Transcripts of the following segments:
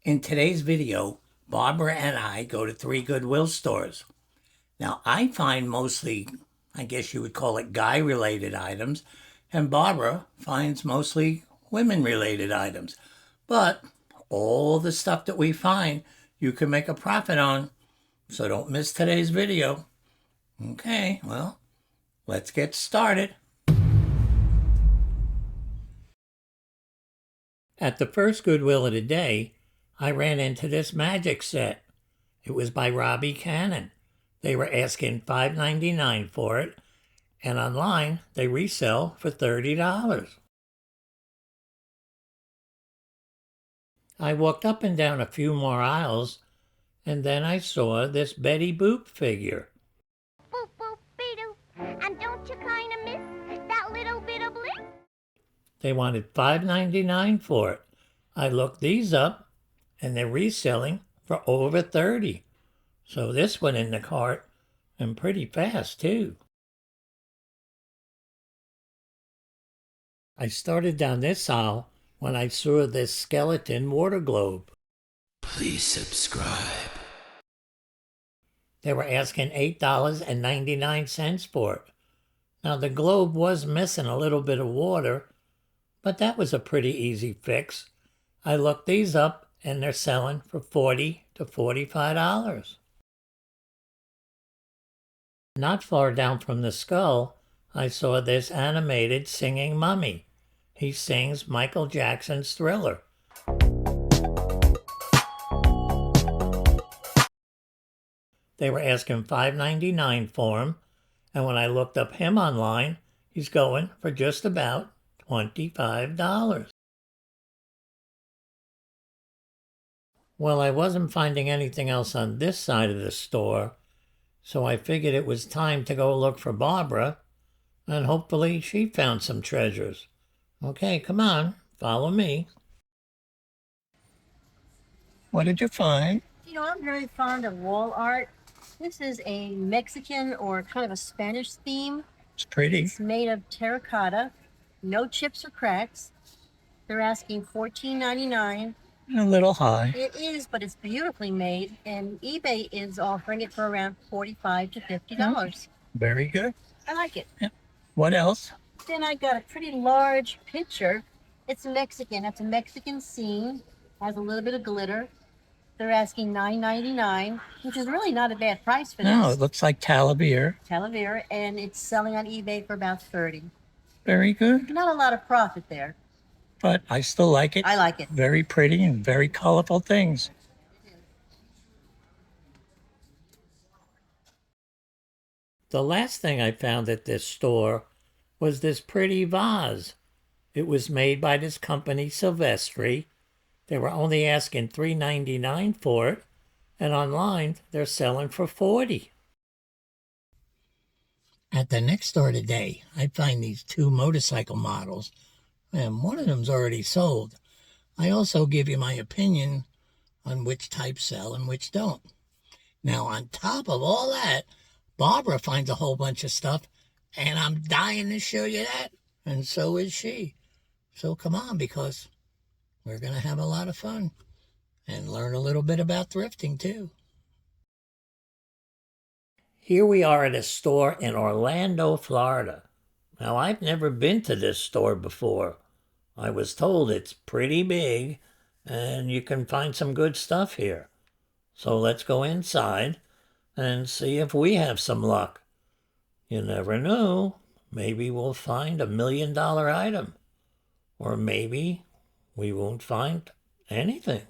In today's video, Barbara and I go to 3 Goodwill stores. Now, I find mostly, I guess you would call it guy-related items, and Barbara finds mostly women-related items. But all the stuff that we find, you can make a profit on, so don't miss today's video. Okay, well, let's get started. At the first Goodwill of the day, I ran into this magic set. It was by Robbie Cannon. They were asking $5.99 for it, and online they resell for $30. I walked up and down a few more aisles, and then I saw this Betty Boop figure. Boop, boop, be-doo. And don't you kind of miss that little bit of bliss? They wanted $5.99 for it. I looked these up, and they're reselling for over $30. So this went in the cart, and pretty fast, too. I started down this aisle when I saw this skeleton water globe. Please subscribe. They were asking $8.99 for it. Now, the globe was missing a little bit of water, but that was a pretty easy fix. I looked these up, and they're selling for $40 to $45. Not far down from the skull, I saw this animated singing mummy. He sings Michael Jackson's Thriller. They were asking $5.99 for him, and when I looked up him online, he's going for just about $25. Well, I wasn't finding anything else on this side of the store, so I figured it was time to go look for Barbara, and hopefully she found some treasures. Okay, come on, follow me. What did you find? You know, I'm very fond of wall art. This is a Mexican or kind of a Spanish theme. It's pretty. It's made of terracotta, no chips or cracks. They're asking $14.99. A little high. It is, but it's beautifully made, and eBay is offering it for around $45 to $50. Very good. I like it. Yeah. What else? Then I got a pretty large picture. It's Mexican. It's a Mexican scene. Has a little bit of glitter. They're asking $9.99, which is really not a bad price for this. No, it looks like Talavera. Talavera, and it's selling on eBay for about $30. Very good. Not a lot of profit there. But I still like it. I like it. Very pretty and very colorful things. The last thing I found at this store was this pretty vase. It was made by this company, Silvestri. They were only asking $3.99 for it, and online they're selling for $40. At the next store today, I find these 2 motorcycle models, and one of them's already sold. I also give you my opinion on which types sell and which don't. Now, on top of all that, Barbara finds a whole bunch of stuff, and I'm dying to show you that, and so is she. So come on, because we're going to have a lot of fun and learn a little bit about thrifting, too. Here we are at a store in Orlando, Florida. Now, I've never been to this store before. I was told it's pretty big, and you can find some good stuff here. So let's go inside and see if we have some luck. You never know. Maybe we'll find $1 million item. Or maybe we won't find anything.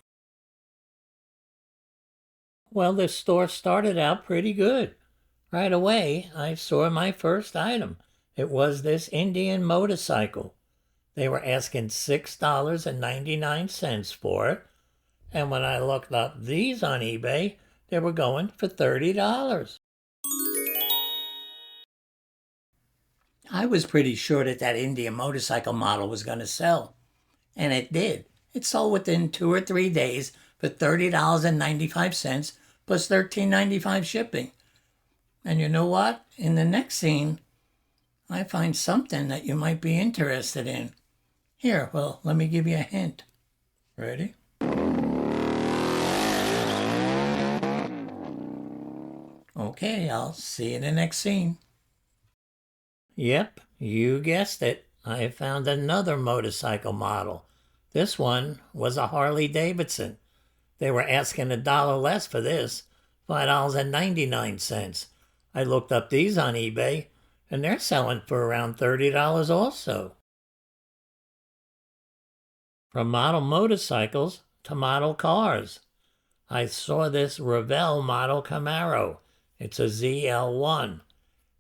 Well, this store started out pretty good. Right away, I saw my first item. It was this Indian motorcycle. They were asking $6.99 for it. And when I looked up these on eBay, they were going for $30. I was pretty sure that Indian motorcycle model was going to sell. And it did. It sold within 2 or 3 days for $30.95 plus $13.95 shipping. And you know what? In the next scene, I find something that you might be interested in. Here, well, let me give you a hint. Ready? Okay, I'll see you in the next scene. Yep, you guessed it. I found another motorcycle model. This one was a Harley Davidson. They were asking $1 less for this, $5.99. I looked up these on eBay, and they're selling for around $30 also. From model motorcycles to model cars. I saw this Revell model Camaro. It's a ZL1.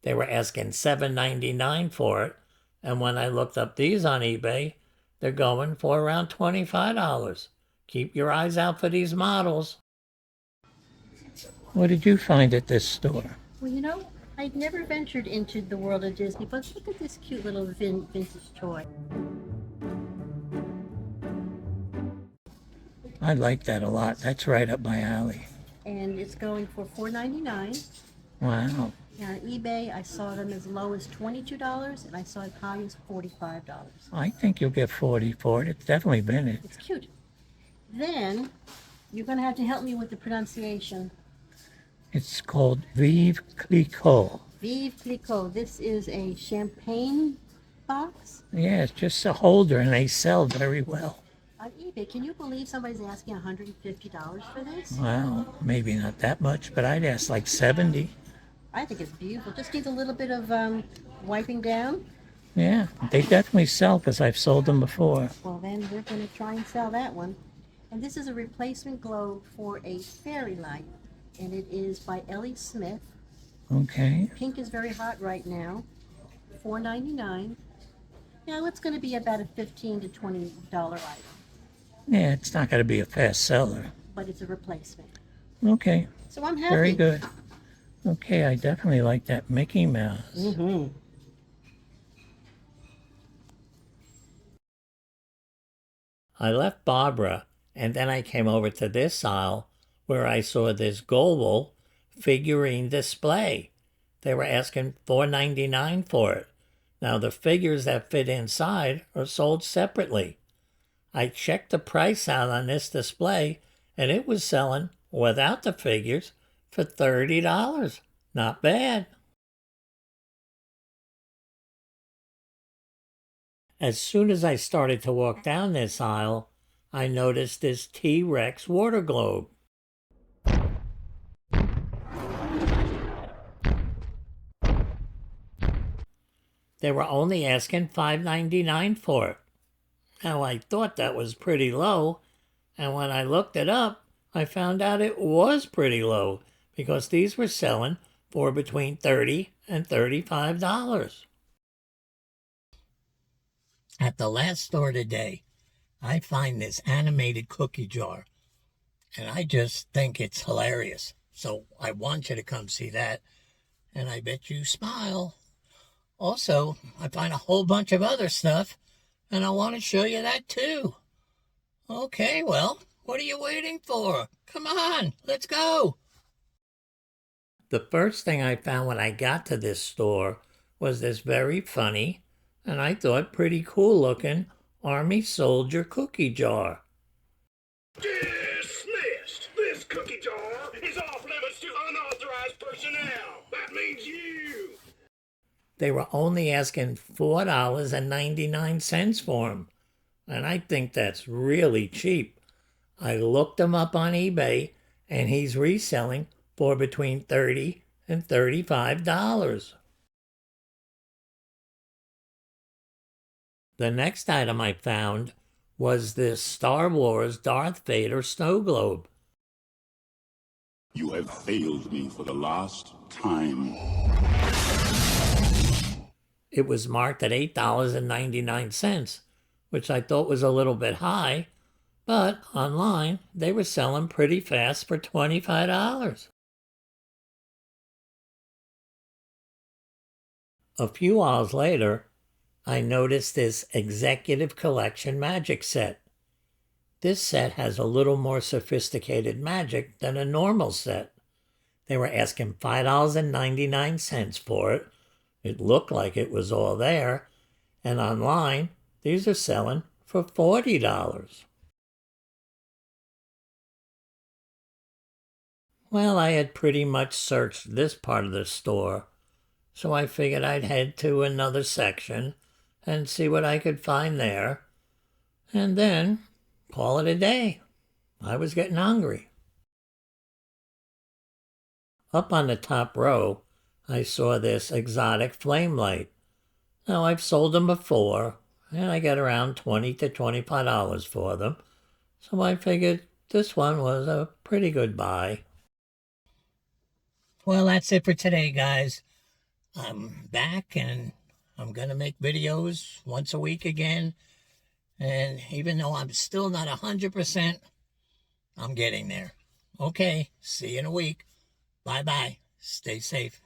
They were asking $7.99 for it, and when I looked up these on eBay, they're going for around $25. Keep your eyes out for these models. What did you find at this store? Well, you know, I'd never ventured into the world of Disney, but look at this cute little vintage toy. I like that a lot. That's right up my alley. And it's going for $4.99. Wow. Now, on eBay, I saw them as low as $22, and I saw it high as $45. I think you'll get 40 for it. It's definitely vintage. It's cute. Then, you're going to have to help me with the pronunciation. It's called Vive Clicquot. Vive Clicquot. This is a champagne box. Yeah, it's just a holder, and they sell very well. On eBay, can you believe somebody's asking $150 for this? Wow, maybe not that much, but I'd ask like 70. I think it's beautiful. Just needs a little bit of wiping down. Yeah, they definitely sell because I've sold them before. Well, then we're going to try and sell that one. And this is a replacement globe for a fairy light. And it is by Ellie Smith. Okay. Pink is very hot right now. $4.99. Now it's going to be about a $15 to $20 item. Yeah, it's not going to be a fast seller. But it's a replacement. Okay. So I'm happy. Very good. Okay, I definitely like that Mickey Mouse. Mm-hmm. I left Barbara, and then I came over to this aisle where I saw this Goodwill figurine display. They were asking $4.99 for it. Now, the figures that fit inside are sold separately. I checked the price out on this display, and it was selling, without the figures, for $30. Not bad. As soon as I started to walk down this aisle, I noticed this T-Rex water globe. They were only asking $5.99 for it. Now, I thought that was pretty low, and when I looked it up, I found out it was pretty low because these were selling for between $30 and $35. At the last store today, I find this animated cookie jar, and I just think it's hilarious. So I want you to come see that, and I bet you smile. Also, I find a whole bunch of other stuff, and I want to show you that too. Okay, well, what are you waiting for? Come on, let's go. The first thing I found when I got to this store was this very funny, and I thought pretty cool looking, Army Soldier cookie jar. Dismissed! This cookie jar is off limits to unauthorized personnel. That means you. They were only asking $4.99 for them, and I think that's really cheap. I looked him up on eBay, and he's reselling for between $30 and $35. The next item I found was this Star Wars Darth Vader snow globe. You have failed me for the last time. It was marked at $8.99, which I thought was a little bit high, but online they were selling pretty fast for $25. A few hours later, I noticed this Executive Collection magic set. This set has a little more sophisticated magic than a normal set. They were asking $5.99 for it. It looked like it was all there. And online, these are selling for $40. Well, I had pretty much searched this part of the store, so I figured I'd head to another section and see what I could find there, and then call it a day. I was getting hungry. Up on the top row, I saw this exotic flame light. Now, I've sold them before, and I get around $20 to $25 for them, so I figured this one was a pretty good buy. Well, that's it for today, guys. I'm back, and I'm going to make videos once a week again, and even though I'm still not 100%, I'm getting there. Okay, see you in a week. Bye-bye. Stay safe.